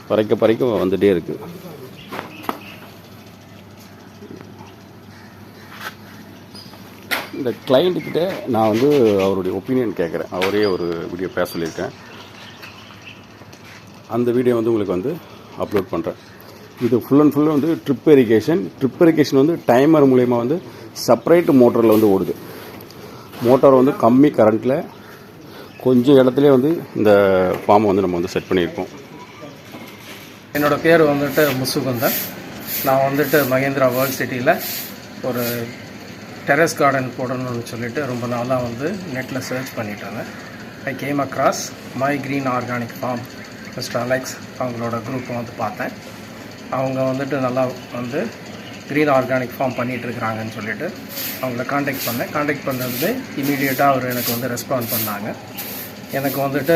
பறைக்க வந்துகிட்டே இருக்குது. இந்த கிளைண்ட்டுக்கிட்ட நான் வந்து அவருடைய ஒப்பீனியன் கேட்குறேன். அவரே ஒரு வீடியோ பேச சொல்லியிருக்கேன். அந்த வீடியோ வந்து உங்களுக்கு வந்து அப்லோட் பண்ணுறேன். இது ஃபுல் அண்ட் ஃபுல்லாக வந்து ட்ரிப் இரிகேஷன் வந்து டைமர் மூலயமா வந்து செப்பரேட் மோட்டரில் வந்து ஓடுது. மோட்டார் வந்து கம்மி கரண்ட்டில் கொஞ்சம் இடத்துலேயே வந்து இந்த ஃபார்மை வந்து நம்ம வந்து செட் பண்ணியிருக்கோம். என்னோடய பேர் வந்துட்டு முசுகுந்தன். நான் வந்துட்டு மகேந்திரா வேர்ல்ட் சிட்டியில் ஒரு டெரஸ் கார்டன் போடணும்னு சொல்லிட்டு ரொம்ப நாளாக வந்து நெட்டில் சர்ச் பண்ணிட்டு இருந்தேன். I came across my green organic form. Mister Alex அவங்களோட குரூப்பை வந்து பார்த்தேன். அவங்க வந்துட்டு நல்லா வந்து க்ரீன் ஆர்கானிக் ஃபார்ம் பண்ணிகிட்ருக்குறாங்கன்னு சொல்லிட்டு அவங்கள காண்டாக்ட் பண்ணது இமீடியட்டாக அவர் எனக்கு வந்து ரெஸ்பாண்ட் பண்ணாங்க. எனக்கு வந்துட்டு